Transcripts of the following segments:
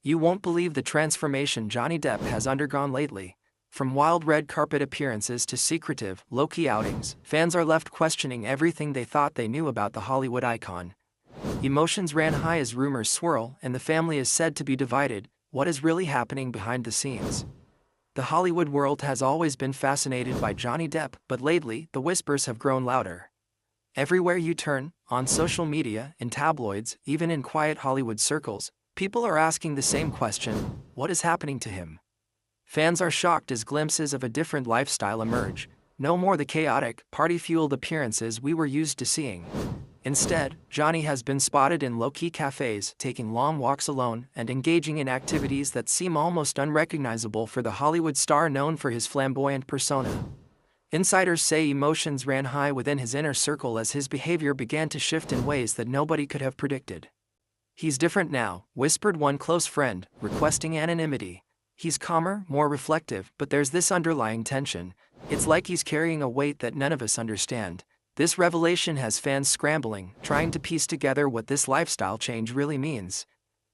You won't believe the transformation Johnny Depp has undergone lately. From wild red carpet appearances to secretive, low-key outings, fans are left questioning everything they thought they knew about the Hollywood icon. Emotions ran high as rumors swirl, and the family is said to be divided. What is really happening behind the scenes? The Hollywood world has always been fascinated by Johnny Depp, but lately, the whispers have grown louder. Everywhere you turn, on social media, in tabloids, even in quiet Hollywood circles, people are asking the same question: what is happening to him? Fans are shocked as glimpses of a different lifestyle emerge. No more the chaotic, party-fueled appearances we were used to seeing. Instead, Johnny has been spotted in low-key cafes, taking long walks alone, and engaging in activities that seem almost unrecognizable for the Hollywood star known for his flamboyant persona. Insiders say emotions ran high within his inner circle as his behavior began to shift in ways that nobody could have predicted. "He's different now," whispered one close friend, requesting anonymity. "He's calmer, more reflective, but there's this underlying tension. It's like he's carrying a weight that none of us understand." This revelation has fans scrambling, trying to piece together what this lifestyle change really means.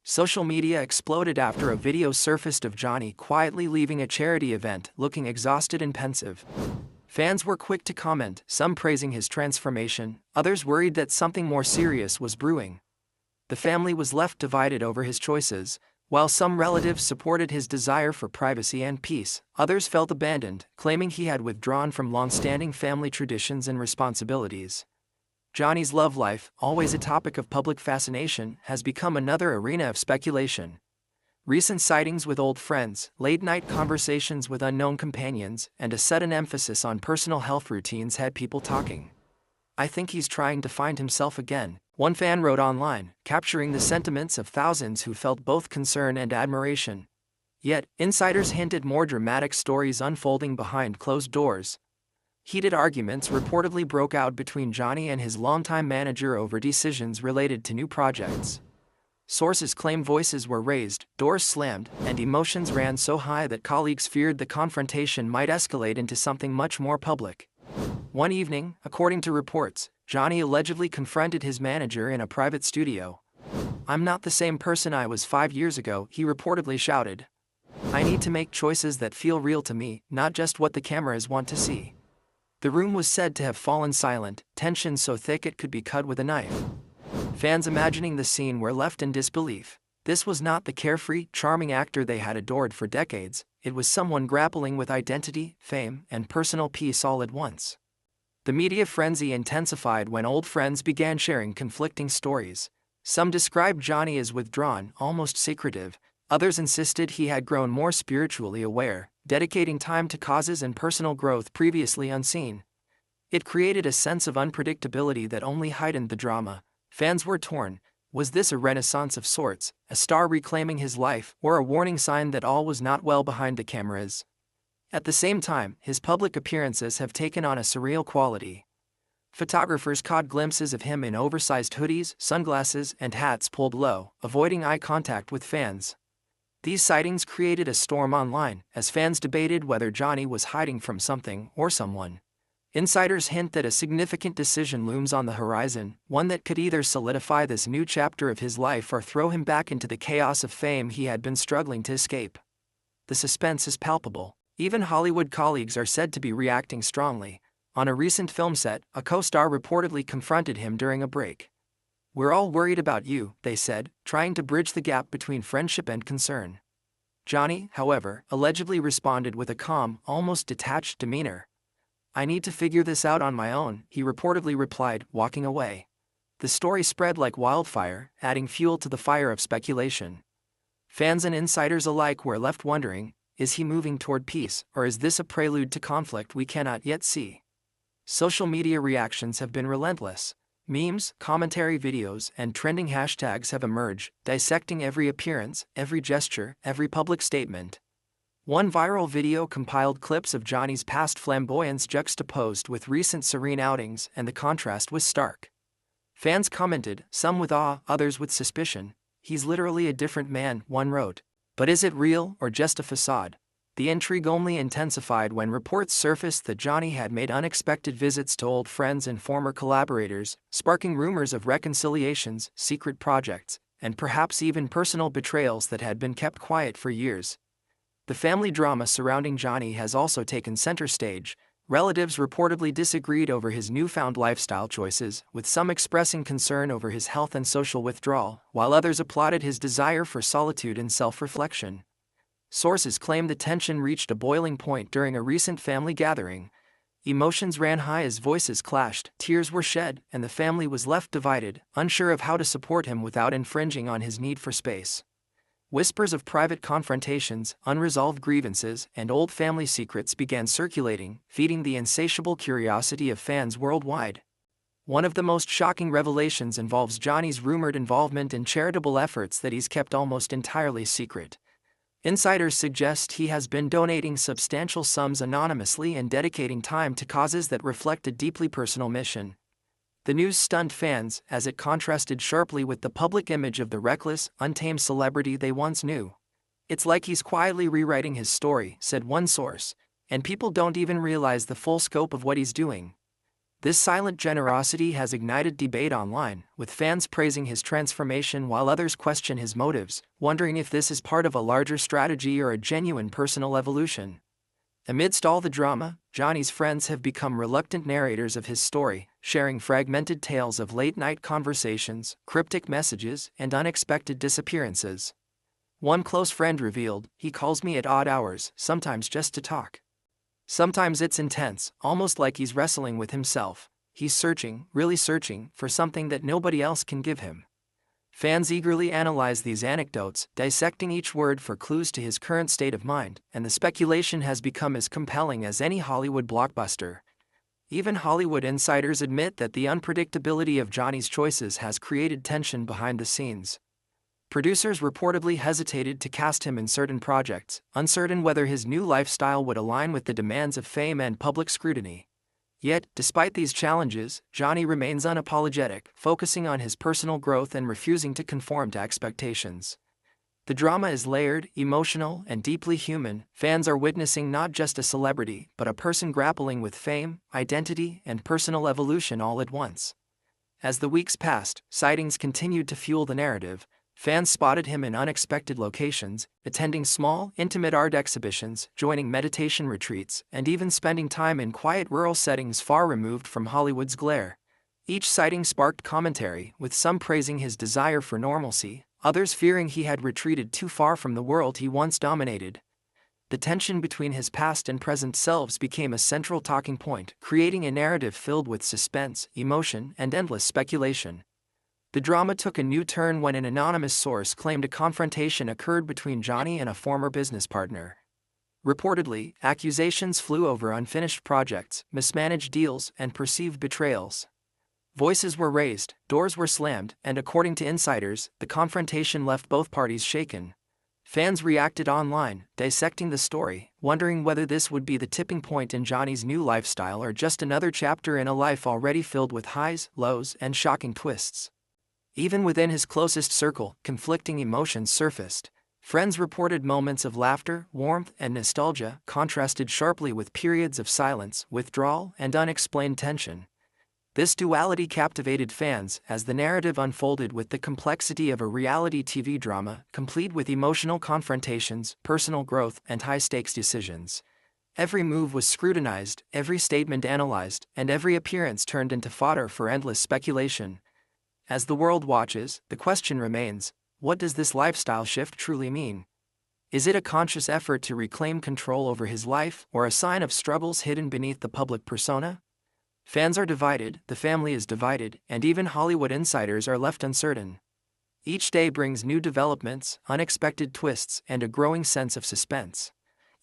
Social media exploded after a video surfaced of Johnny quietly leaving a charity event, looking exhausted and pensive. Fans were quick to comment, some praising his transformation, others worried that something more serious was brewing. The family was left divided over his choices. While some relatives supported his desire for privacy and peace, others felt abandoned, claiming he had withdrawn from long-standing family traditions and responsibilities. Johnny's love life, always a topic of public fascination, has become another arena of speculation. Recent sightings with old friends, late-night conversations with unknown companions, and a sudden emphasis on personal health routines had people talking. "I think he's trying to find himself again," one fan wrote online, capturing the sentiments of thousands who felt both concern and admiration. Yet, insiders hinted more dramatic stories unfolding behind closed doors. Heated arguments reportedly broke out between Johnny and his longtime manager over decisions related to new projects. Sources claim voices were raised, doors slammed, and emotions ran so high that colleagues feared the confrontation might escalate into something much more public. One evening, according to reports, Johnny allegedly confronted his manager in a private studio. "I'm not the same person I was 5 years ago," he reportedly shouted. "I need to make choices that feel real to me, not just what the cameras want to see." The room was said to have fallen silent, tension so thick it could be cut with a knife. Fans imagining the scene were left in disbelief. This was not the carefree, charming actor they had adored for decades. It was someone grappling with identity, fame, and personal peace all at once. The media frenzy intensified when old friends began sharing conflicting stories. Some described Johnny as withdrawn, almost secretive. Others insisted he had grown more spiritually aware, dedicating time to causes and personal growth previously unseen. It created a sense of unpredictability that only heightened the drama. Fans were torn. Was this a renaissance of sorts, a star reclaiming his life, or a warning sign that all was not well behind the cameras? At the same time, his public appearances have taken on a surreal quality. Photographers caught glimpses of him in oversized hoodies, sunglasses, and hats pulled low, avoiding eye contact with fans. These sightings created a storm online, as fans debated whether Johnny was hiding from something or someone. Insiders hint that a significant decision looms on the horizon, one that could either solidify this new chapter of his life or throw him back into the chaos of fame he had been struggling to escape. The suspense is palpable. Even Hollywood colleagues are said to be reacting strongly. On a recent film set, a co-star reportedly confronted him during a break. "We're all worried about you," they said, trying to bridge the gap between friendship and concern. Johnny, however, allegedly responded with a calm, almost detached demeanor. "I need to figure this out on my own," he reportedly replied, walking away. The story spread like wildfire, adding fuel to the fire of speculation. Fans and insiders alike were left wondering, is he moving toward peace, or is this a prelude to conflict we cannot yet see? Social media reactions have been relentless. Memes, commentary videos, and trending hashtags have emerged, dissecting every appearance, every gesture, every public statement. One viral video compiled clips of Johnny's past flamboyance juxtaposed with recent serene outings, and the contrast was stark. Fans commented, some with awe, others with suspicion. "He's literally a different man," one wrote. But is it real or just a facade? The intrigue only intensified when reports surfaced that Johnny had made unexpected visits to old friends and former collaborators, sparking rumors of reconciliations, secret projects, and perhaps even personal betrayals that had been kept quiet for years. The family drama surrounding Johnny has also taken center stage. Relatives reportedly disagreed over his newfound lifestyle choices, with some expressing concern over his health and social withdrawal, while others applauded his desire for solitude and self-reflection. Sources claim the tension reached a boiling point during a recent family gathering. Emotions ran high as voices clashed, tears were shed, and the family was left divided, unsure of how to support him without infringing on his need for space. Whispers of private confrontations, unresolved grievances, and old family secrets began circulating, feeding the insatiable curiosity of fans worldwide. One of the most shocking revelations involves Johnny's rumored involvement in charitable efforts that he's kept almost entirely secret. Insiders suggest he has been donating substantial sums anonymously and dedicating time to causes that reflect a deeply personal mission. The news stunned fans as it contrasted sharply with the public image of the reckless, untamed celebrity they once knew. "It's like he's quietly rewriting his story," said one source, "and people don't even realize the full scope of what he's doing." This silent generosity has ignited debate online, with fans praising his transformation while others question his motives, wondering if this is part of a larger strategy or a genuine personal evolution. Amidst all the drama, Johnny's friends have become reluctant narrators of his story, sharing fragmented tales of late-night conversations, cryptic messages, and unexpected disappearances. One close friend revealed, "He calls me at odd hours, sometimes just to talk. Sometimes it's intense, almost like he's wrestling with himself. He's searching, really searching, for something that nobody else can give him." Fans eagerly analyze these anecdotes, dissecting each word for clues to his current state of mind, and the speculation has become as compelling as any Hollywood blockbuster. Even Hollywood insiders admit that the unpredictability of Johnny's choices has created tension behind the scenes. Producers reportedly hesitated to cast him in certain projects, uncertain whether his new lifestyle would align with the demands of fame and public scrutiny. Yet, despite these challenges, Johnny remains unapologetic, focusing on his personal growth and refusing to conform to expectations. The drama is layered, emotional, and deeply human. Fans are witnessing not just a celebrity, but a person grappling with fame, identity, and personal evolution all at once. As the weeks passed, sightings continued to fuel the narrative. Fans spotted him in unexpected locations, attending small, intimate art exhibitions, joining meditation retreats, and even spending time in quiet rural settings far removed from Hollywood's glare. Each sighting sparked commentary, with some praising his desire for normalcy, others fearing he had retreated too far from the world he once dominated. The tension between his past and present selves became a central talking point, creating a narrative filled with suspense, emotion, and endless speculation. The drama took a new turn when an anonymous source claimed a confrontation occurred between Johnny and a former business partner. Reportedly, accusations flew over unfinished projects, mismanaged deals, and perceived betrayals. Voices were raised, doors were slammed, and according to insiders, the confrontation left both parties shaken. Fans reacted online, dissecting the story, wondering whether this would be the tipping point in Johnny's new lifestyle or just another chapter in a life already filled with highs, lows, and shocking twists. Even within his closest circle, conflicting emotions surfaced. Friends reported moments of laughter, warmth, and nostalgia, contrasted sharply with periods of silence, withdrawal, and unexplained tension. This duality captivated fans as the narrative unfolded with the complexity of a reality TV drama, complete with emotional confrontations, personal growth, and high-stakes decisions. Every move was scrutinized, every statement analyzed, and every appearance turned into fodder for endless speculation. As the world watches, the question remains, what does this lifestyle shift truly mean? Is it a conscious effort to reclaim control over his life, or a sign of struggles hidden beneath the public persona? Fans are divided, the family is divided, and even Hollywood insiders are left uncertain. Each day brings new developments, unexpected twists, and a growing sense of suspense.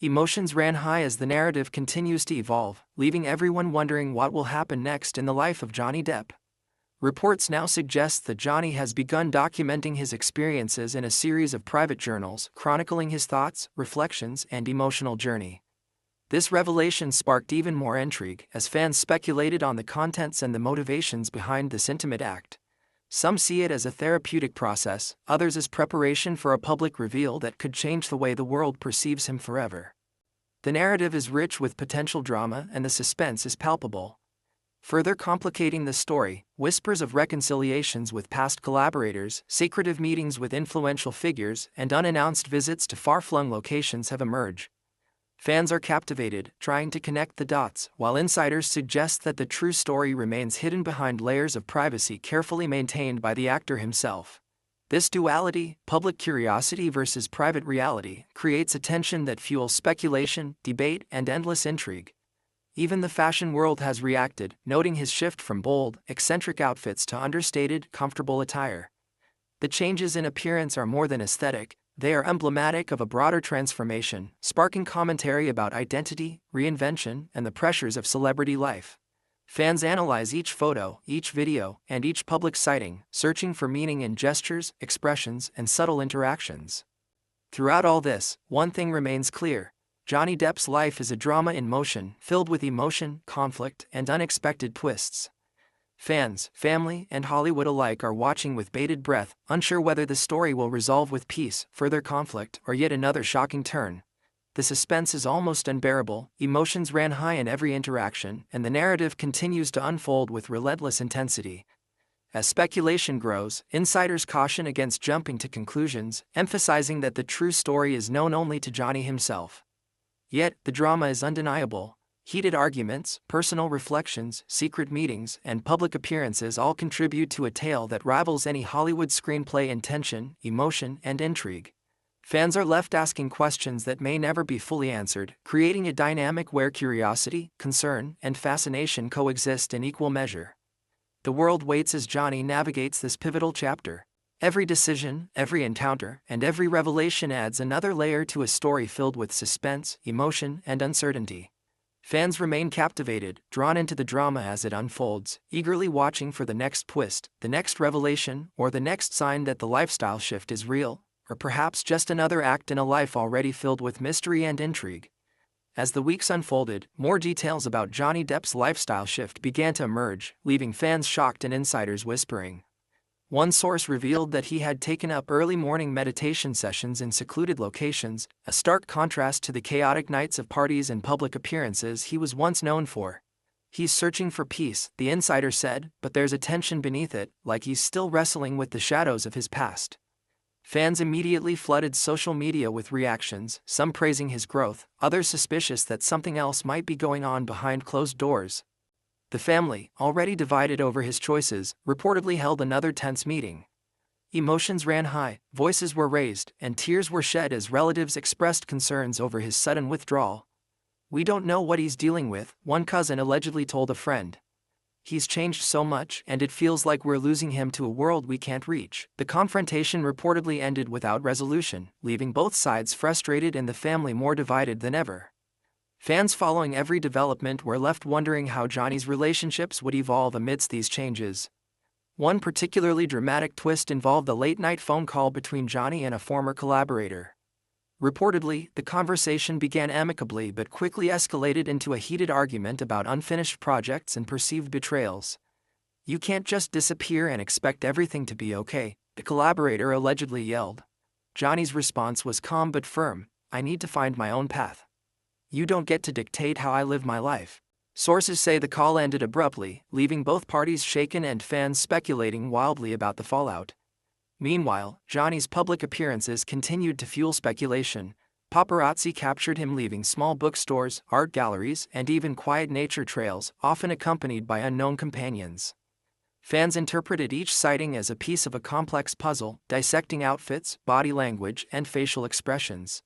Emotions ran high as the narrative continues to evolve, leaving everyone wondering what will happen next in the life of Johnny Depp. Reports now suggest that Johnny has begun documenting his experiences in a series of private journals, chronicling his thoughts, reflections, and emotional journey. This revelation sparked even more intrigue as fans speculated on the contents and the motivations behind this intimate act. Some see it as a therapeutic process, others as preparation for a public reveal that could change the way the world perceives him forever. The narrative is rich with potential drama and the suspense is palpable. Further complicating the story, whispers of reconciliations with past collaborators, secretive meetings with influential figures, and unannounced visits to far-flung locations have emerged. Fans are captivated, trying to connect the dots, while insiders suggest that the true story remains hidden behind layers of privacy carefully maintained by the actor himself. This duality, public curiosity versus private reality, creates a tension that fuels speculation, debate, and endless intrigue. Even the fashion world has reacted, noting his shift from bold, eccentric outfits to understated, comfortable attire. The changes in appearance are more than aesthetic, they are emblematic of a broader transformation, sparking commentary about identity, reinvention, and the pressures of celebrity life. Fans analyze each photo, each video, and each public sighting, searching for meaning in gestures, expressions, and subtle interactions. Throughout all this, one thing remains clear: Johnny Depp's life is a drama in motion, filled with emotion, conflict, and unexpected twists. Fans, family, and Hollywood alike are watching with bated breath, unsure whether the story will resolve with peace, further conflict, or yet another shocking turn. The suspense is almost unbearable, emotions ran high in every interaction, and the narrative continues to unfold with relentless intensity. As speculation grows, insiders caution against jumping to conclusions, emphasizing that the true story is known only to Johnny himself. Yet, the drama is undeniable. Heated arguments, personal reflections, secret meetings, and public appearances all contribute to a tale that rivals any Hollywood screenplay in tension, emotion, and intrigue. Fans are left asking questions that may never be fully answered, creating a dynamic where curiosity, concern, and fascination coexist in equal measure. The world waits as Johnny navigates this pivotal chapter. Every decision, every encounter, and every revelation adds another layer to a story filled with suspense, emotion, and uncertainty. Fans remain captivated, drawn into the drama as it unfolds, eagerly watching for the next twist, the next revelation, or the next sign that the lifestyle shift is real, or perhaps just another act in a life already filled with mystery and intrigue. As the weeks unfolded, more details about Johnny Depp's lifestyle shift began to emerge, leaving fans shocked and insiders whispering. One source revealed that he had taken up early morning meditation sessions in secluded locations, a stark contrast to the chaotic nights of parties and public appearances he was once known for. He's searching for peace, the insider said, but there's a tension beneath it, like he's still wrestling with the shadows of his past. Fans immediately flooded social media with reactions, some praising his growth, others suspicious that something else might be going on behind closed doors. The family, already divided over his choices, reportedly held another tense meeting. Emotions ran high, voices were raised, and tears were shed as relatives expressed concerns over his sudden withdrawal. "We don't know what he's dealing with," one cousin allegedly told a friend. "He's changed so much, and it feels like we're losing him to a world we can't reach." The confrontation reportedly ended without resolution, leaving both sides frustrated and the family more divided than ever. Fans following every development were left wondering how Johnny's relationships would evolve amidst these changes. One particularly dramatic twist involved a late-night phone call between Johnny and a former collaborator. Reportedly, the conversation began amicably but quickly escalated into a heated argument about unfinished projects and perceived betrayals. "You can't just disappear and expect everything to be okay," the collaborator allegedly yelled. Johnny's response was calm but firm: "I need to find my own path. You don't get to dictate how I live my life." Sources say the call ended abruptly, leaving both parties shaken and fans speculating wildly about the fallout. Meanwhile, Johnny's public appearances continued to fuel speculation. Paparazzi captured him leaving small bookstores, art galleries, and even quiet nature trails, often accompanied by unknown companions. Fans interpreted each sighting as a piece of a complex puzzle, dissecting outfits, body language, and facial expressions.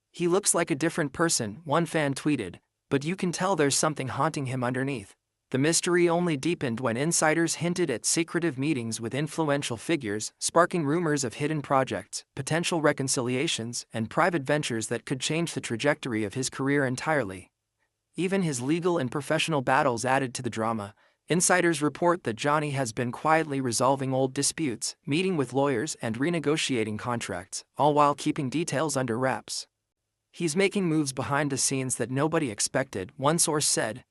"He looks like a different person," one fan tweeted, "but you can tell there's something haunting him underneath." The mystery only deepened when insiders hinted at secretive meetings with influential figures, sparking rumors of hidden projects, potential reconciliations, and private ventures that could change the trajectory of his career entirely. Even his legal and professional battles added to the drama. Insiders report that Johnny has been quietly resolving old disputes, meeting with lawyers, and renegotiating contracts, all while keeping details under wraps. "He's making moves behind the scenes that nobody expected," one source said.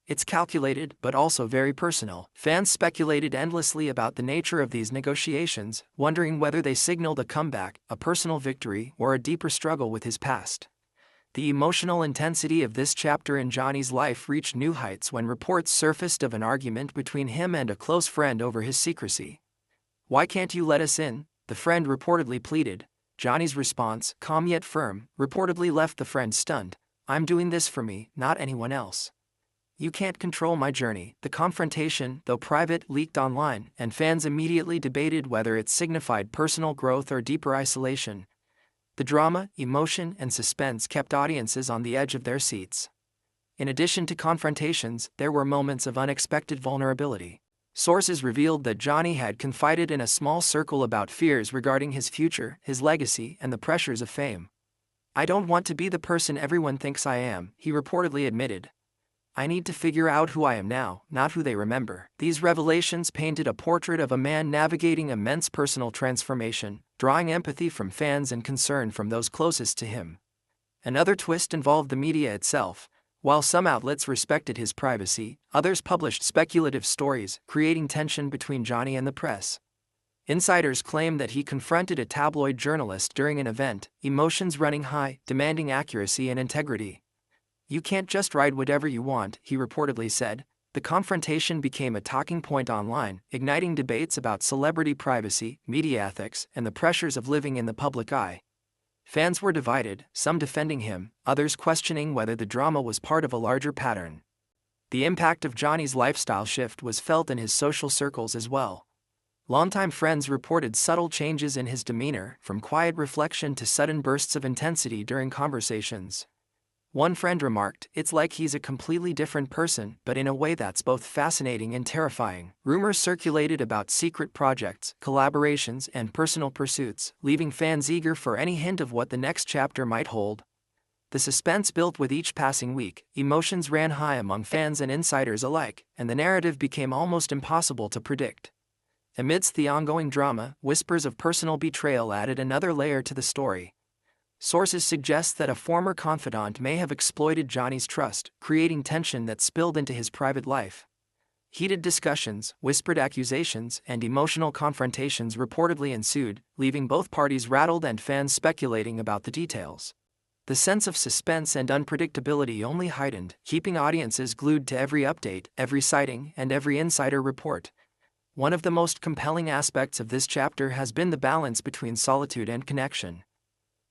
"It's calculated, but also very personal." Fans speculated endlessly about the nature of these negotiations, wondering whether they signaled a comeback, a personal victory, or a deeper struggle with his past. The emotional intensity of this chapter in Johnny's life reached new heights when reports surfaced of an argument between him and a close friend over his secrecy. "Why can't you let us in?" the friend reportedly pleaded. Johnny's response, calm yet firm, reportedly left the friend stunned. "I'm doing this for me, not anyone else. You can't control my journey." The confrontation, though private, leaked online, and fans immediately debated whether it signified personal growth or deeper isolation. The drama, emotion, and suspense kept audiences on the edge of their seats. In addition to confrontations, there were moments of unexpected vulnerability. Sources revealed that Johnny had confided in a small circle about fears regarding his future, his legacy, and the pressures of fame. "I don't want to be the person everyone thinks I am," he reportedly admitted. "I need to figure out who I am now, not who they remember." These revelations painted a portrait of a man navigating immense personal transformation, drawing empathy from fans and concern from those closest to him. Another twist involved the media itself. While some outlets respected his privacy, others published speculative stories, creating tension between Johnny and the press. Insiders claim that he confronted a tabloid journalist during an event, emotions running high, demanding accuracy and integrity. "You can't just write whatever you want," he reportedly said. The confrontation became a talking point online, igniting debates about celebrity privacy, media ethics, and the pressures of living in the public eye. Fans were divided, some defending him, others questioning whether the drama was part of a larger pattern. The impact of Johnny's lifestyle shift was felt in his social circles as well. Longtime friends reported subtle changes in his demeanor, from quiet reflection to sudden bursts of intensity during conversations. One friend remarked, "It's like he's a completely different person, but in a way that's both fascinating and terrifying." Rumors circulated about secret projects, collaborations, and personal pursuits, leaving fans eager for any hint of what the next chapter might hold. The suspense built with each passing week, emotions ran high among fans and insiders alike, and the narrative became almost impossible to predict. Amidst the ongoing drama, whispers of personal betrayal added another layer to the story. Sources suggest that a former confidant may have exploited Johnny's trust, creating tension that spilled into his private life. Heated discussions, whispered accusations, and emotional confrontations reportedly ensued, leaving both parties rattled and fans speculating about the details. The sense of suspense and unpredictability only heightened, keeping audiences glued to every update, every sighting, and every insider report. One of the most compelling aspects of this chapter has been the balance between solitude and connection.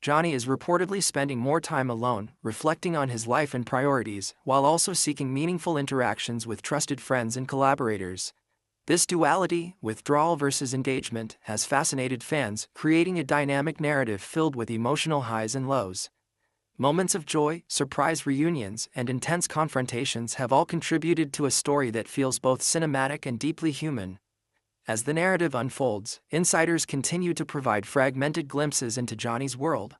Johnny is reportedly spending more time alone, reflecting on his life and priorities, while also seeking meaningful interactions with trusted friends and collaborators. This duality, withdrawal versus engagement, has fascinated fans, creating a dynamic narrative filled with emotional highs and lows. Moments of joy, surprise reunions, and intense confrontations have all contributed to a story that feels both cinematic and deeply human. As the narrative unfolds, insiders continue to provide fragmented glimpses into Johnny's world.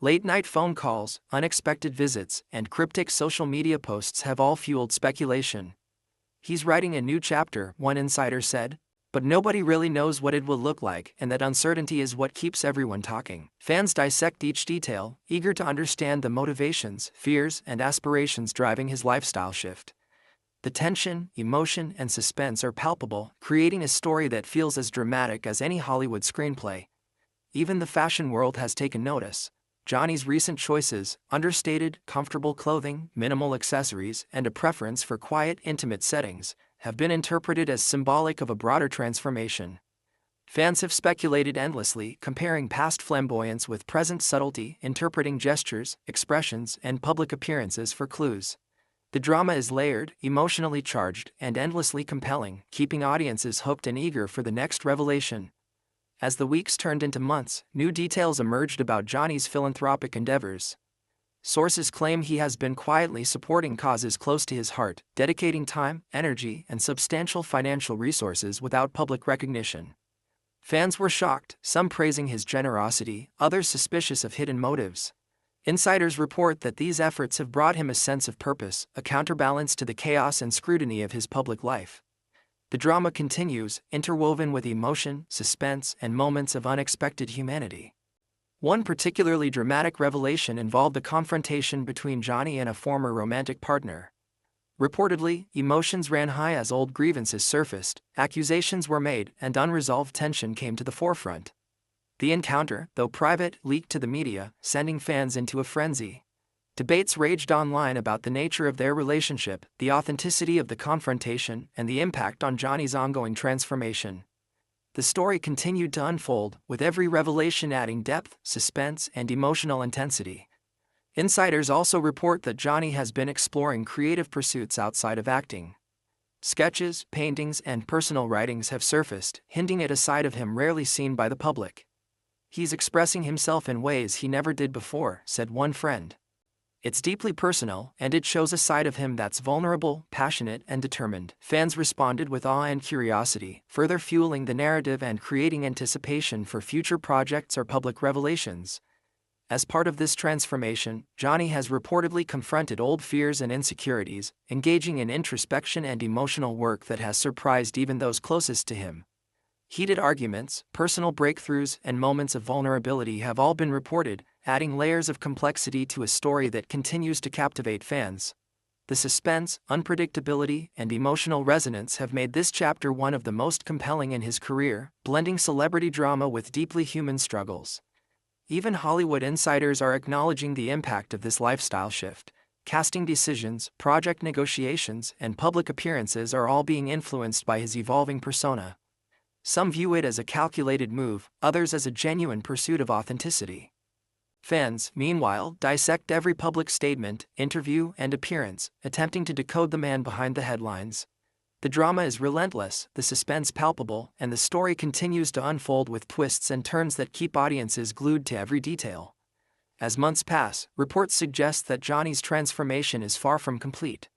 Late-night phone calls, unexpected visits, and cryptic social media posts have all fueled speculation. "He's writing a new chapter," one insider said, "but nobody really knows what it will look like, and that uncertainty is what keeps everyone talking." Fans dissect each detail, eager to understand the motivations, fears, and aspirations driving his lifestyle shift. The tension, emotion, and suspense are palpable, creating a story that feels as dramatic as any Hollywood screenplay. Even the fashion world has taken notice. Johnny's recent choices, understated, comfortable clothing, minimal accessories, and a preference for quiet, intimate settings, have been interpreted as symbolic of a broader transformation. Fans have speculated endlessly, comparing past flamboyance with present subtlety, interpreting gestures, expressions, and public appearances for clues. The drama is layered, emotionally charged, and endlessly compelling, keeping audiences hooked and eager for the next revelation. As the weeks turned into months, new details emerged about Johnny's philanthropic endeavors. Sources claim he has been quietly supporting causes close to his heart, dedicating time, energy, and substantial financial resources without public recognition. Fans were shocked, some praising his generosity, others suspicious of hidden motives. Insiders report that these efforts have brought him a sense of purpose, a counterbalance to the chaos and scrutiny of his public life. The drama continues, interwoven with emotion, suspense, and moments of unexpected humanity. One particularly dramatic revelation involved the confrontation between Johnny and a former romantic partner. Reportedly, emotions ran high as old grievances surfaced, accusations were made, and unresolved tension came to the forefront. The encounter, though private, leaked to the media, sending fans into a frenzy. Debates raged online about the nature of their relationship, the authenticity of the confrontation, and the impact on Johnny's ongoing transformation. The story continued to unfold, with every revelation adding depth, suspense, and emotional intensity. Insiders also report that Johnny has been exploring creative pursuits outside of acting. Sketches, paintings, and personal writings have surfaced, hinting at a side of him rarely seen by the public. "He's expressing himself in ways he never did before," said one friend. "It's deeply personal, and it shows a side of him that's vulnerable, passionate, and determined." Fans responded with awe and curiosity, further fueling the narrative and creating anticipation for future projects or public revelations. As part of this transformation, Johnny has reportedly confronted old fears and insecurities, engaging in introspection and emotional work that has surprised even those closest to him. Heated arguments, personal breakthroughs, and moments of vulnerability have all been reported, adding layers of complexity to a story that continues to captivate fans. The suspense, unpredictability, and emotional resonance have made this chapter one of the most compelling in his career, blending celebrity drama with deeply human struggles. Even Hollywood insiders are acknowledging the impact of this lifestyle shift. Casting decisions, project negotiations, and public appearances are all being influenced by his evolving persona. Some view it as a calculated move, others as a genuine pursuit of authenticity. Fans, meanwhile, dissect every public statement, interview, and appearance, attempting to decode the man behind the headlines. The drama is relentless, the suspense palpable, and the story continues to unfold with twists and turns that keep audiences glued to every detail. As months pass, reports suggest that Johnny's transformation is far from complete.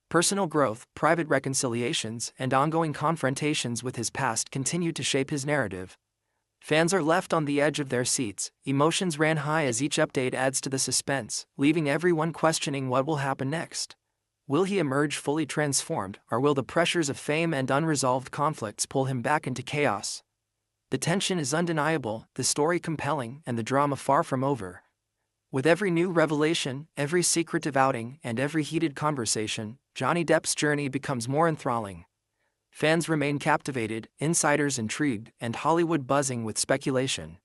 Personal growth, private reconciliations, and ongoing confrontations with his past continue to shape his narrative. Fans are left on the edge of their seats, emotions ran high as each update adds to the suspense, leaving everyone questioning what will happen next. Will he emerge fully transformed, or will the pressures of fame and unresolved conflicts pull him back into chaos? The tension is undeniable, the story compelling, and the drama far from over. With every new revelation, every secretive outing, and every heated conversation, Johnny Depp's journey becomes more enthralling. Fans remain captivated, insiders intrigued, and Hollywood buzzing with speculation.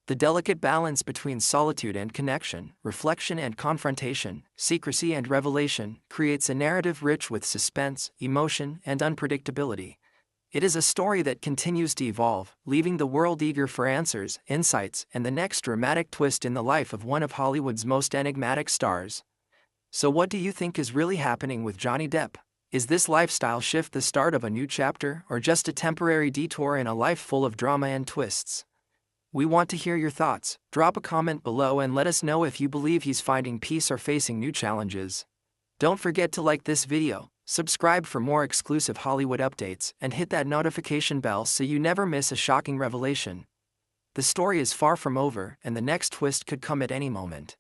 The delicate balance between solitude and connection, reflection and confrontation, secrecy and revelation, creates a narrative rich with suspense, emotion, and unpredictability. It is a story that continues to evolve, leaving the world eager for answers, insights, and the next dramatic twist in the life of one of Hollywood's most enigmatic stars. So what do you think is really happening with Johnny Depp? Is this lifestyle shift the start of a new chapter, or just a temporary detour in a life full of drama and twists? We want to hear your thoughts. Drop a comment below and let us know if you believe he's finding peace or facing new challenges. Don't forget to like this video, subscribe for more exclusive Hollywood updates, and hit that notification bell so you never miss a shocking revelation. The story is far from over, and the next twist could come at any moment.